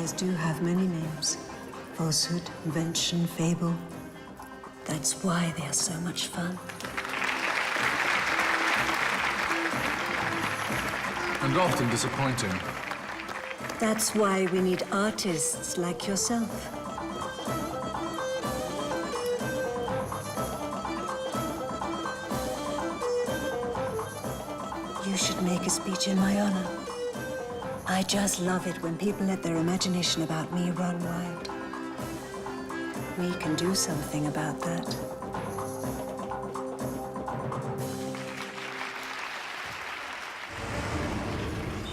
lies do have many names. Falsehood, invention, fable. That's why they are so much fun. And often disappointing. That's why we need artists like yourself. You should make a speech in my honor. I just love it when people let their imagination about me run wild. We can do something about that.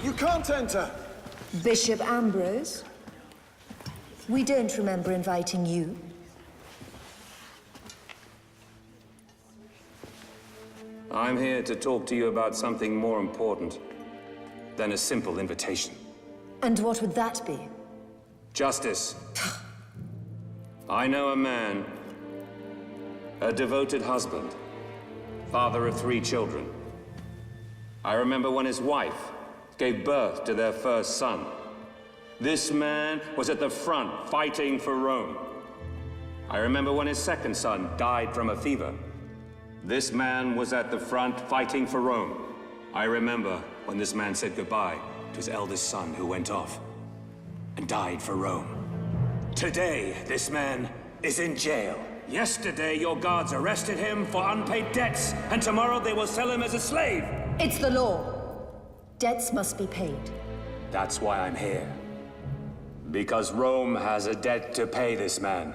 You can't enter! Bishop Ambrose? We don't remember inviting you. I'm here to talk to you about something more important than a simple invitation. And what would that be? Justice. I know a man, a devoted husband, father of 3 children. I remember when his wife gave birth to their first son. This man was at the front fighting for Rome. I remember when his second son died from a fever. This man was at the front fighting for Rome. I remember when this man said goodbye to his eldest son who went off and died for Rome. Today, this man is in jail. Yesterday, your guards arrested him for unpaid debts, and tomorrow they will sell him as a slave. It's the law. Debts must be paid. That's why I'm here. Because Rome has a debt to pay this man.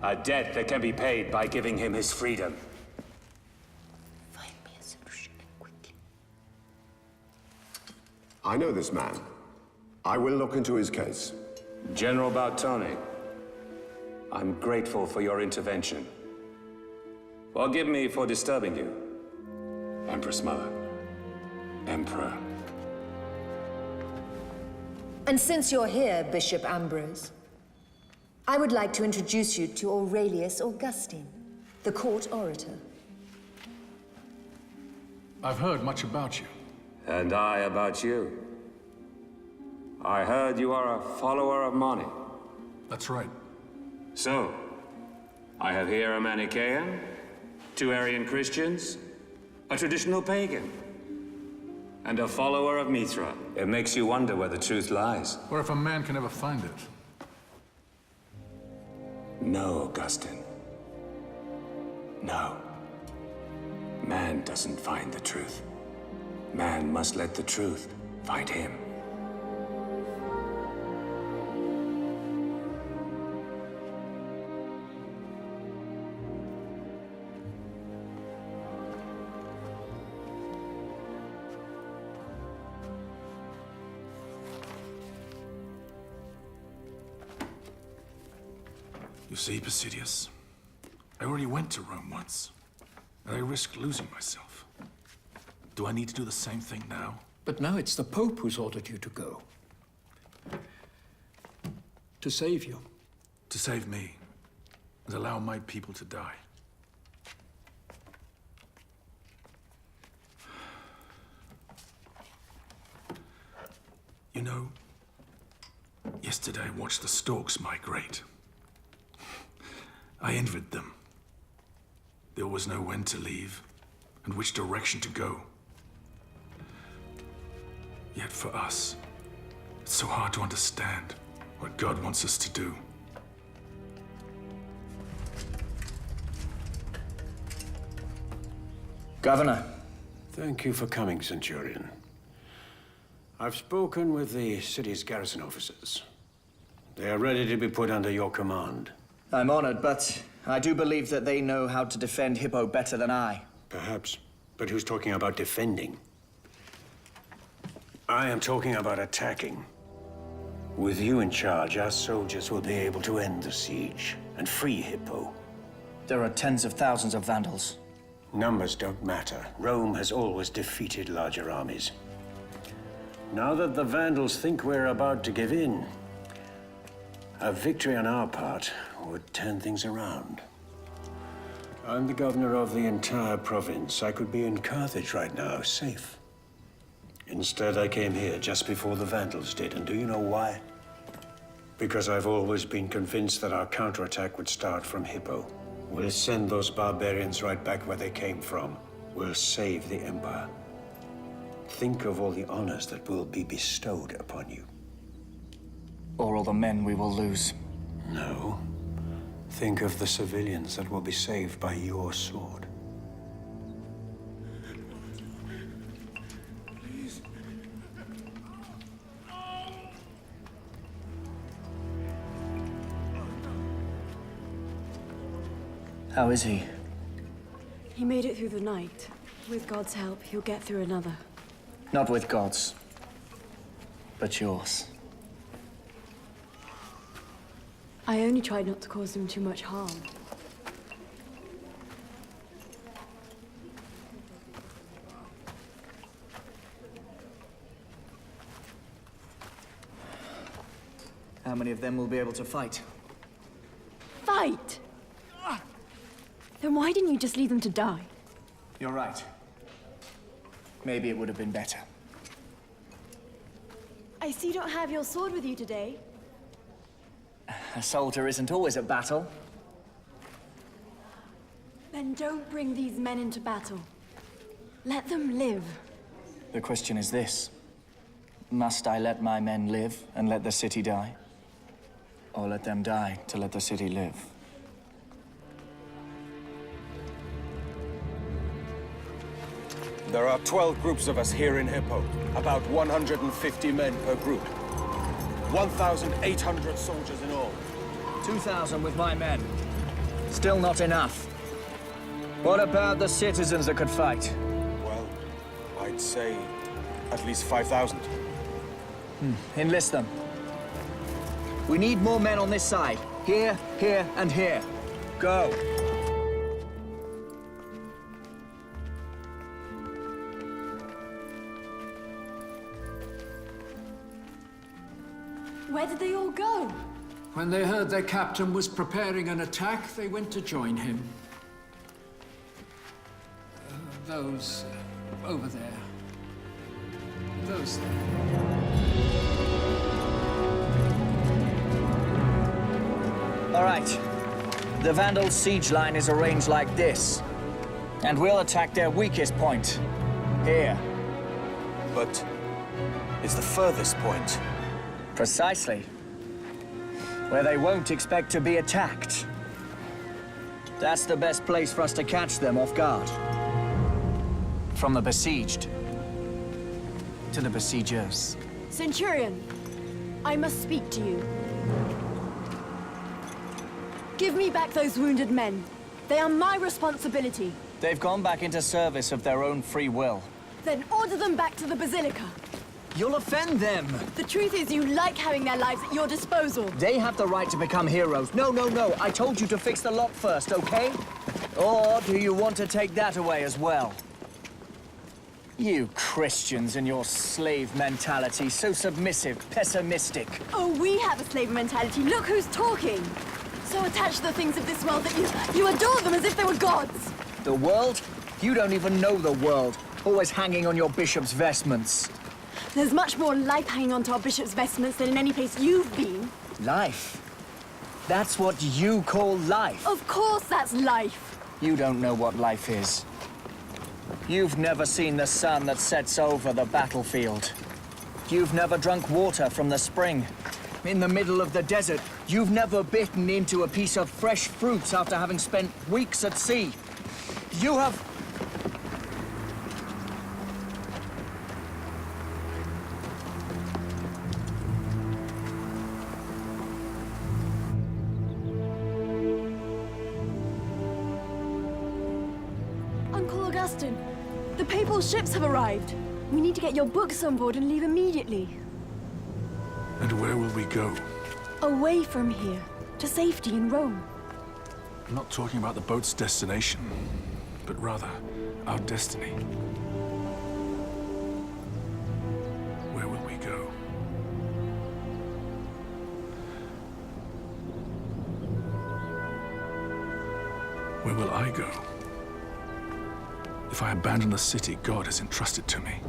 A debt that can be paid by giving him his freedom. Find me a solution quickly. I know this man. I will look into his case. General Bartone, I'm grateful for your intervention. Forgive me for disturbing you, Empress Mother. Emperor. And since you're here, Bishop Ambrose, I would like to introduce you to Aurelius Augustine, the court orator. I've heard much about you. And I about you. I heard you are a follower of Mani. That's right. So, I have here a Manichaean, 2 Arian Christians, a traditional pagan, and a follower of Mithra. It makes you wonder where the truth lies. Or if a man can ever find it. No, Augustine. No. Man doesn't find the truth. Man must let the truth find him. You see, Basidius, I already went to Rome once, and I risked losing myself. Do I need to do the same thing now? But now it's the Pope who's ordered you to go. To save you. To save me, and allow my people to die. You know, yesterday I watched the storks migrate. I envied them. They always know when to leave and which direction to go. Yet for us, it's so hard to understand what God wants us to do. Governor. Thank you for coming, Centurion. I've spoken with the city's garrison officers. They are ready to be put under your command. I'm honored, but I do believe that they know how to defend Hippo better than I. Perhaps, but who's talking about defending? I am talking about attacking. With you in charge, our soldiers will be able to end the siege and free Hippo. There are tens of thousands of Vandals. Numbers don't matter. Rome has always defeated larger armies. Now that the Vandals think we're about to give in, a victory on our part would turn things around. I'm the governor of the entire province. I could be in Carthage right now, safe. Instead, I came here just before the Vandals did, and do you know why? Because I've always been convinced that our counterattack would start from Hippo. We'll send those barbarians right back where they came from. We'll save the Empire. Think of all the honors that will be bestowed upon you. Or all the men we will lose. No. Think of the civilians that will be saved by your sword. How is he? He made it through the night. With God's help, he'll get through another. Not with God's, but yours. I only tried not to cause him too much harm. How many of them will be able to fight? Fight! Then why didn't you just leave them to die? You're right. Maybe it would have been better. I see you don't have your sword with you today. A soldier isn't always at battle. Then don't bring these men into battle. Let them live. The question is this. Must I let my men live and let the city die? Or let them die to let the city live? There are 12 groups of us here in Hippo. About 150 men per group. 1,800 soldiers in all. 2,000 with my men. Still not enough. What about the citizens that could fight? Well, I'd say at least 5,000. Enlist them. We need more men on this side. Here, here, and here. Go. Where did they all go? When they heard their captain was preparing an attack, they went to join him. Those over there. Those there. All right. The Vandals' siege line is arranged like this. And we'll attack their weakest point. Here. But it's the furthest point. Precisely. Where they won't expect to be attacked. That's the best place for us to catch them off guard. From the besieged to the besiegers. Centurion, I must speak to you. Give me back those wounded men. They are my responsibility. They've gone back into service of their own free will. Then order them back to the Basilica. You'll offend them. The truth is you like having their lives at your disposal. They have the right to become heroes. No, no, no. I told you to fix the lock first, okay? Or do you want to take that away as well? You Christians and your slave mentality, so submissive, pessimistic. Oh, we have a slave mentality. Look who's talking. So attached to the things of this world that you adore them as if they were gods. The world? You don't even know the world. Always hanging on your bishop's vestments. There's much more life hanging onto our bishop's vestments than in any place you've been. Life? That's what you call life? Of course that's life. You don't know what life is. You've never seen the sun that sets over the battlefield. You've never drunk water from the spring. In the middle of the desert, you've never bitten into a piece of fresh fruits after having spent weeks at sea. You have... Uncle Augustine, the papal ships have arrived. We need to get your books on board and leave immediately. And where will we go? Away from here, to safety in Rome. I'm not talking about the boat's destination, but rather our destiny. Where will we go? Where will I go? If I abandon the city God has entrusted to me.